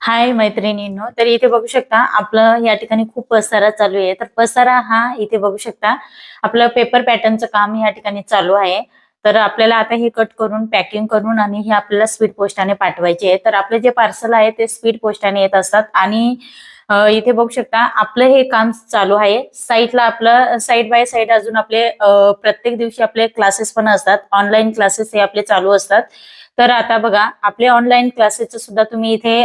हाय मैत्रिणींनो, तर इथे बघू शकता आपलं या ठिकाणी खूप पसारा चालू आहे. तर पसारा हा इथे बघू शकता आपलं पेपर पॅटर्नचं काम या ठिकाणी चालू आहे. तर आपल्याला आता हे कट करून पॅकिंग करून आणि हे आपल्याला स्पीड पोस्टाने पाठवायचे आहे. तर आपले जे पार्सल आहे ते स्पीड पोस्टाने येत असतात आणि इथे बघू शकता आपलं हे काम चालू आहे. साईडला आपलं साईड बाय साईड अजून आपले प्रत्येक दिवशी आपले क्लासेस पण असतात. ऑनलाईन क्लासेस हे आपले चालू असतात. तर आता बघा आपले ऑनलाईन क्लासेसचं सुद्धा तुम्ही इथे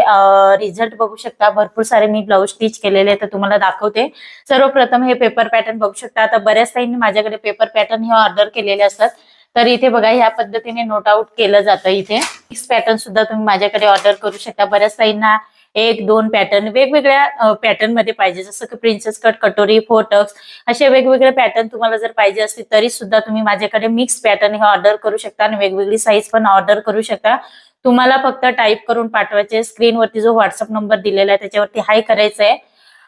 रिझल्ट बघू शकता. भरपूर सारे मी ब्लाऊज स्टिच केलेले तर तुम्हाला दाखवते. सर्वप्रथम हे पेपर पॅटर्न बघू शकता. आता बऱ्याच ताईंनी माझ्याकडे पेपर पॅटर्न हे ऑर्डर केलेले असतात. तर इथे बघा ह्या पद्धतीने नोट आउट केलं जातं. इथे फिक्स पॅटर्न सुद्धा तुम्ही माझ्याकडे ऑर्डर करू शकता. बऱ्याच ताईंना एक दोन पॅटर्न वेगवेगळ्या पॅटर्न मध्ये पाहिजे, जसं की प्रिन्सेस कट, कटोरी, फोर टक्स असे वेगवेगळे पॅटर्न तुम्हाला जर पाहिजे असतील तरी सुद्धा तुम्ही माझ्याकडे मिक्स पॅटर्न हे ऑर्डर करू शकता आणि वेगवेगळी साईज पण ऑर्डर करू शकता. तुम्हाला फक्त टाईप करून पाठवायचे. स्क्रीनवरती जो व्हॉट्सअप नंबर दिलेला आहे त्याच्यावरती हाय करायचं आहे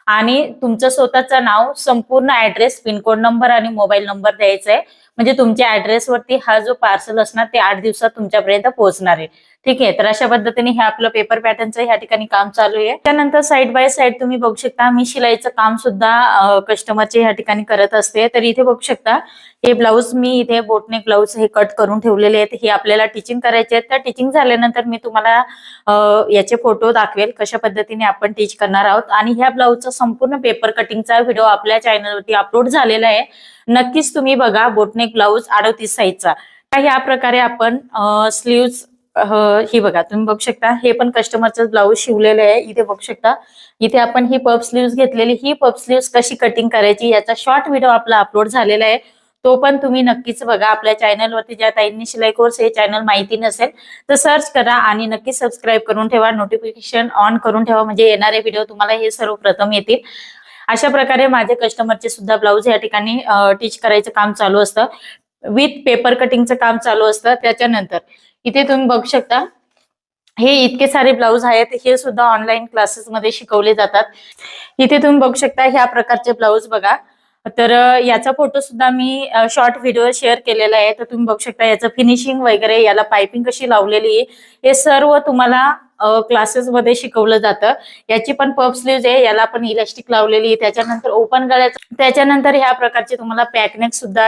आणि तुमचं स्वतःचं नाव, संपूर्ण ऍड्रेस, पिनकोड नंबर आणि मोबाईल नंबर द्यायचा आहे. म्हणजे तुमच्या ऍड्रेसवरती हा जो पार्सल असणार ते 8 दिवसात तुमच्यापर्यंत पोहोचणार आहे. ठीक आहे, तर अशा पद्धतीने हे आपलं पेपर पॅटर्नचं ह्या ठिकाणी काम चालू आहे. त्यानंतर साईड बाय साईड तुम्ही बघू शकता मी शिलाईचं काम सुद्धा कस्टमरचे ह्या ठिकाणी करत असते. तर इथे बघू शकता हे ब्लाऊज मी इथे बोटनेक ब्लाऊज हे कट करून ठेवलेले आहेत. हे आपल्याला टिचिंग करायचे आहेत. तर टिचिंग झाल्यानंतर मी तुम्हाला याचे फोटो दाखवेल कशा पद्धतीने आपण टीच करणार आहोत. आणि ह्या ब्लाऊजचा संपूर्ण पेपर कटिंगचा व्हिडिओ आपल्या चॅनलवरती अपलोड झालेला आहे. नक्कीच तुम्ही बघा. बोटनेक ब्लाऊज 38 साईजचा. ह्या प्रकारे आपण स्लीव्ज ही बघा तुम्ही बघू शकता. हे पण कस्टमरचं ब्लाऊज शिवलेलं आहे. इथे बघू शकता इथे आपण ही पफ स्लीव्ज घेतलेली. ही पफ स्लीव्ज कशी कटिंग करायची याचा शॉर्ट व्हिडिओ आपला अपलोड झालेला आहे. तो पण तुम्ही नक्कीच बघा. आपल्या चॅनलवरती ज्या ताईंनी शिलाई कोर्स हे चॅनल माहिती नसेल तर सर्च करा आणि नक्की सबस्क्राईब करून ठेवा. नोटिफिकेशन ऑन करून ठेवा म्हणजे येणारे व्हिडिओ तुम्हाला हे सर्वप्रथम येतील. अशा प्रकारे माझे कस्टमरचे सुद्धा ब्लाऊज या ठिकाणी टीच करायचं काम चालू असतं. विथ पेपर कटिंगचं काम चालू असतं. त्याच्यानंतर इथे तुम्ही बघू शकता हे इतके सारे ब्लाऊज आहेत. हे सुद्धा ऑनलाईन क्लासेस मध्ये शिकवले जातात. इथे तुम्ही बघू शकता ह्या प्रकारचे ब्लाऊज बघा. तर याचा फोटो सुद्धा मी शॉर्ट व्हिडिओ शेअर केलेला आहे. तर तुम्ही बघू शकता याचं फिनिशिंग वगैरे, याला पायपिंग कशी लावलेली आहे हे सर्व तुम्हाला क्लासेस मध्ये शिकवलं जातं. याची पण पफ स्लीव्ज आहे, याला पण इलास्टिक लावलेली आहे. त्याच्यानंतर ओपन गळ्याचं, त्याच्यानंतर ह्या प्रकारचे तुम्हाला पॅकनेक सुद्धा